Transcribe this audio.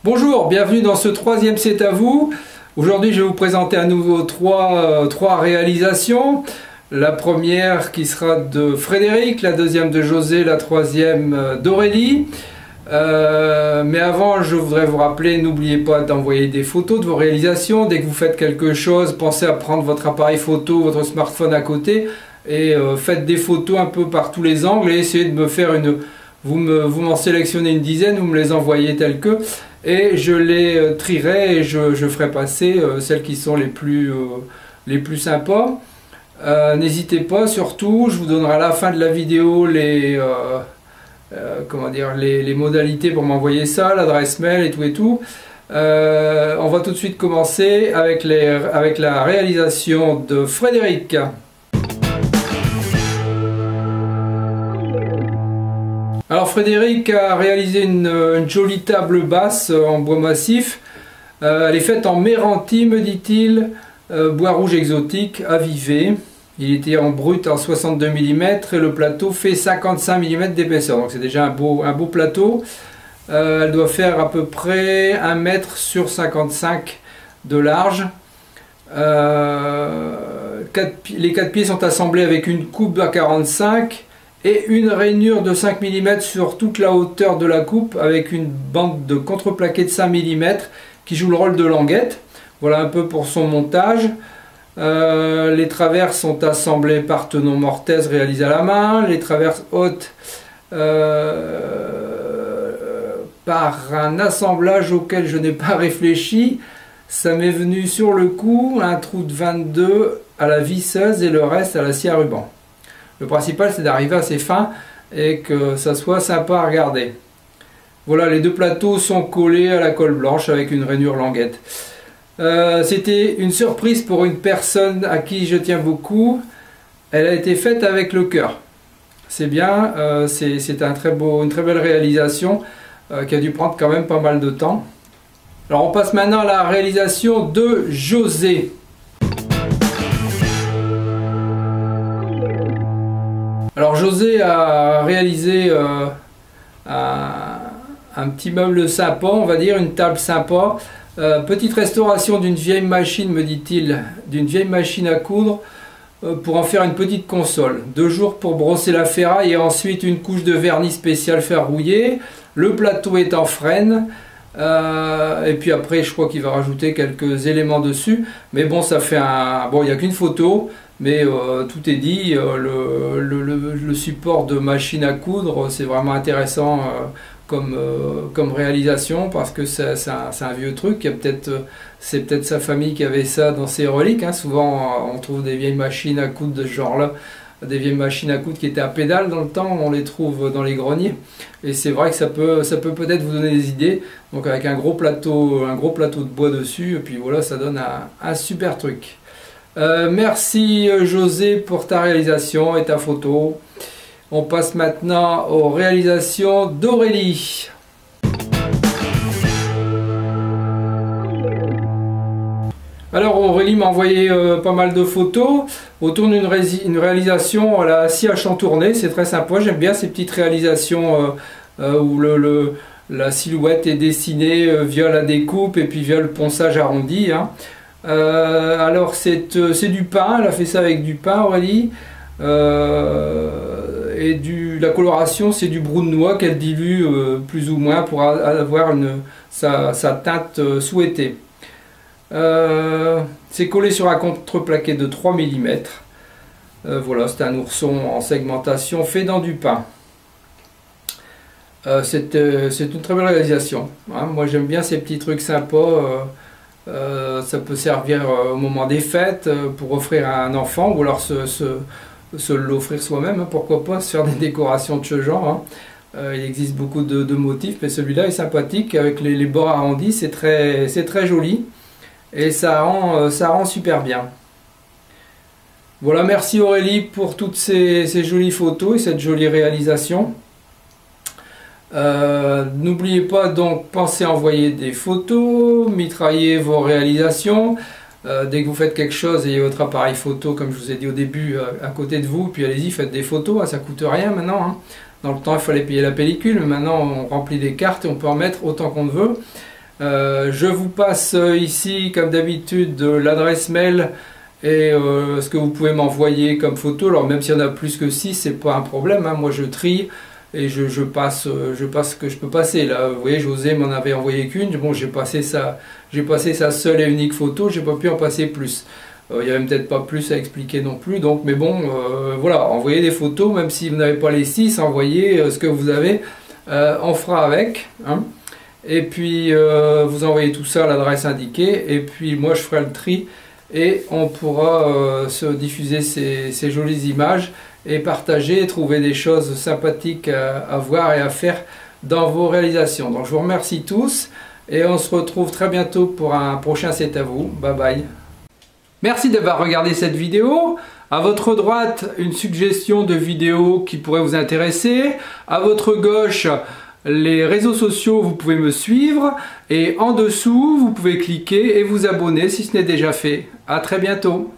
Bonjour, bienvenue dans ce troisième C'est à vous. Aujourd'hui je vais vous présenter à nouveau trois réalisations. La première qui sera de Frédéric, la deuxième de José, la troisième d'Aurélie. Mais avant, je voudrais vous rappeler, n'oubliez pas d'envoyer des photos de vos réalisations. Dès que vous faites quelque chose, pensez à prendre votre appareil photo, votre smartphone à côté et faites des photos un peu par tous les angles et essayez de me faire une... Vous m'en sélectionnez une dizaine, vous me les envoyez telles que et je les trierai et je ferai passer celles qui sont les plus sympas. N'hésitez pas, surtout, je vous donnerai à la fin de la vidéo les modalités pour m'envoyer ça, l'adresse mail et tout. On va tout de suite commencer avec la réalisation de Frédéric. Alors Frédéric a réalisé une jolie table basse en bois massif. Elle est faite en méranti, me dit-il, bois rouge exotique, avivé. Il était en brut en 62 mm et le plateau fait 55 mm d'épaisseur. Donc c'est déjà un beau plateau. Elle doit faire à peu près 1 mètre sur 55 de large. Les 4 pieds sont assemblés avec une coupe à 45 et une rainure de 5 mm sur toute la hauteur de la coupe avec une bande de contreplaqué de 5 mm qui joue le rôle de languette. Voilà un peu pour son montage. Les traverses sont assemblées par Tenon Mortez réalisées à la main. Les traverses hautes par un assemblage auquel je n'ai pas réfléchi. Ça m'est venu sur le coup, un trou de 22 à la visseuse et le reste à la scie à ruban. Le principal c'est d'arriver assez fin et que ça soit sympa à regarder. Voilà, les deux plateaux sont collés à la colle blanche avec une rainure languette. C'était une surprise pour une personne à qui je tiens beaucoup. Elle a été faite avec le cœur. C'est bien, c'est une très belle réalisation qui a dû prendre quand même pas mal de temps. Alors on passe maintenant à la réalisation de José. Alors José a réalisé un petit meuble sympa, on va dire, une table sympa. Petite restauration d'une vieille machine, me dit-il, d'une vieille machine à coudre pour en faire une petite console. 2 jours pour brosser la ferraille et ensuite une couche de vernis spécial fer rouillé. Le plateau est en frêne. Et puis après je crois qu'il va rajouter quelques éléments dessus. Mais bon, ça fait un... Bon, il n'y a qu'une photo. Mais tout est dit, le support de machine à coudre, c'est vraiment intéressant comme réalisation parce que c'est un vieux truc. C'est peut-être sa famille qui avait ça dans ses reliques. Hein. Souvent on trouve des vieilles machines à coudre de ce genre-là, des vieilles machines à coudre qui étaient à pédale dans le temps, on les trouve dans les greniers. Et c'est vrai que ça peut peut-être vous donner des idées. Donc avec un gros plateau de bois dessus, et puis voilà, ça donne un super truc. Merci José pour ta réalisation et ta photo. On passe maintenant aux réalisations d'Aurélie. Alors Aurélie m'a envoyé pas mal de photos autour d'une réalisation à la scie à chantourner. C'est très sympa, j'aime bien ces petites réalisations où la silhouette est dessinée via la découpe et puis via le ponçage arrondi. Hein. Alors c'est du pain, elle a fait ça avec du pain Aurélie, et la coloration c'est du brou de noix qu'elle dilue plus ou moins pour avoir sa teinte souhaitée. C'est collé sur un contreplaqué de 3 mm. Voilà, c'est un ourson en segmentation fait dans du pain. C'est une très belle réalisation. Hein. Moi j'aime bien ces petits trucs sympas. Ça peut servir au moment des fêtes pour offrir à un enfant ou alors se l'offrir soi-même, hein, pourquoi pas se faire des décorations de ce genre. Hein. Il existe beaucoup de motifs, mais celui-là est sympathique avec les bords arrondis, c'est très joli et ça rend super bien. Voilà, merci Aurélie pour toutes ces jolies photos et cette jolie réalisation. N'oubliez pas donc, pensez à envoyer des photos, mitrailler vos réalisations. Dès que vous faites quelque chose, ayez votre appareil photo, comme je vous ai dit au début, à côté de vous, puis allez-y, faites des photos, hein, ça coûte rien maintenant. Hein. Dans le temps, il fallait payer la pellicule, mais maintenant on remplit des cartes et on peut en mettre autant qu'on veut. Je vous passe ici, comme d'habitude, l'adresse mail et ce que vous pouvez m'envoyer comme photo. Alors même s'il y en a plus que 6, c'est pas un problème, hein. Moi je trie et je passe ce que je peux passer. Là, vous voyez, José m'en avait envoyé qu'une. Bon, j'ai passé sa seule et unique photo, j'ai pas pu en passer plus. Il n'y avait peut-être pas plus à expliquer non plus, donc, mais bon, voilà, envoyez des photos, même si vous n'avez pas les 6, envoyez ce que vous avez, on fera avec, hein. Et puis vous envoyez tout ça à l'adresse indiquée, et puis moi je ferai le tri, et on pourra se diffuser ces jolies images, et partager, et trouver des choses sympathiques à voir et à faire dans vos réalisations. Donc je vous remercie tous, et on se retrouve très bientôt pour un prochain C'est à vous, bye bye. Merci d'avoir regardé cette vidéo. À votre droite, une suggestion de vidéo qui pourrait vous intéresser. À votre gauche, les réseaux sociaux, vous pouvez me suivre. Et en dessous, vous pouvez cliquer et vous abonner si ce n'est déjà fait. À très bientôt.